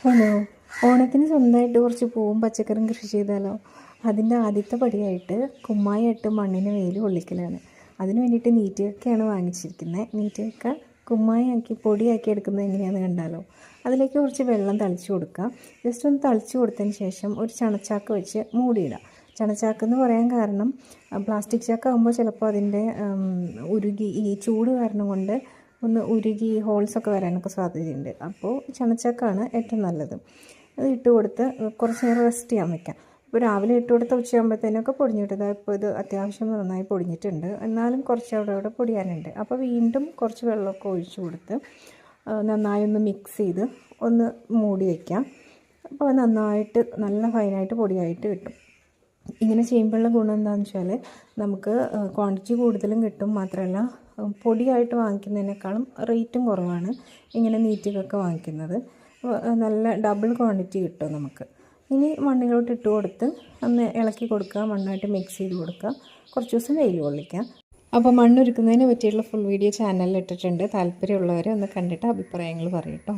Hello, ഓണത്തിന് സ്വന്തമായിട്ട് കുറച്ച് പൂവും പച്ചക്കറിയും കൃഷി ചെയ്താലോ? അതിൻ്റെ ആദ്യത്തെ പടിയായിട്ട് കുമ്മായിട്ട് മണ്ണിന് വെയിൽ കൊള്ളിക്കലാണ്. അതിന് വേണ്ടിയിട്ട് നീറ്റുകക്കയാണ് വാങ്ങിച്ചിരിക്കുന്നത്. നീറ്റുകക്ക കുമ്മായാക്കി പൊടിയാക്കി എടുക്കുന്നത് എങ്ങനെയാണെന്ന് കണ്ടാലോ? അതിലേക്ക് കുറച്ച് വെള്ളം തളിച്ച് കൊടുക്കുക. ജസ്റ്റ് ഒന്ന് തളിച്ച് കൊടുത്തതിന് ശേഷം ഒരു ചണച്ചാക്ക് വെച്ച് മൂടിയിടുക. ചണച്ചാക്ക് എന്ന് പറയാൻ കാരണം പ്ലാസ്റ്റിക് ചാക്കാകുമ്പോൾ ചിലപ്പോൾ അതിൻ്റെ ഉരുകി ഈ ചൂട് കാരണം കൊണ്ട് ഒന്ന് ഉരുകി ഹോൾസൊക്കെ വരാനൊക്കെ സാധ്യതയുണ്ട്. അപ്പോൾ ചണച്ചാക്കാണ് ഏറ്റവും നല്ലത്. അത് ഇട്ട് കൊടുത്ത് കുറച്ച് നേരം റെസ്റ്റ് ചെയ്യാൻ വയ്ക്കാം. ഇപ്പോൾ രാവിലെ ഇട്ട് കൊടുത്ത ഉച്ചയാകുമ്പോഴത്തേനൊക്കെ പൊടിഞ്ഞിട്ടത്. ഇപ്പോൾ ഇത് അത്യാവശ്യം നന്നായി പൊടിഞ്ഞിട്ടുണ്ട്, എന്നാലും കുറച്ച് അവിടെ പൊടിയാനുണ്ട്. അപ്പോൾ വീണ്ടും കുറച്ച് വെള്ളമൊക്കെ ഒഴിച്ച് കൊടുത്ത് നന്നായി ഒന്ന് മിക്സ് ചെയ്ത് ഒന്ന് മൂടി വയ്ക്കാം. അപ്പോൾ നന്നായിട്ട് നല്ല ഫൈനായിട്ട് പൊടിയായിട്ട് കിട്ടും. ഇങ്ങനെ ചെയ്യുമ്പോഴുള്ള ഗുണം എന്താണെന്ന് വെച്ചാൽ നമുക്ക് ക്വാണ്ടിറ്റി കൂടുതലും കിട്ടും. മാത്രമല്ല പൊടിയായിട്ട് വാങ്ങിക്കുന്നതിനേക്കാളും റേറ്റും കുറവാണ് ഇങ്ങനെ നീറ്റുകൾക്ക് വാങ്ങിക്കുന്നത്. നല്ല ഡബിൾ ക്വാണ്ടിറ്റി കിട്ടും നമുക്ക്. ഇനി മണ്ണിലോട്ട് ഇട്ട് കൊടുത്ത് ഒന്ന് ഇളക്കി കൊടുക്കുക, മണ്ണായിട്ട് മിക്സ് ചെയ്ത് കൊടുക്കുക, കുറച്ച് ദിവസം വെയിൽ കൊള്ളിക്കുക. അപ്പോൾ മണ്ണൊരുക്കുന്നതിനെ പറ്റിയുള്ള ഫുൾ വീഡിയോ ചാനലിൽ ഇട്ടിട്ടുണ്ട്. താല്പര്യമുള്ളവരെ ഒന്ന് കണ്ടിട്ട് അഭിപ്രായങ്ങൾ പറയും കേട്ടോ.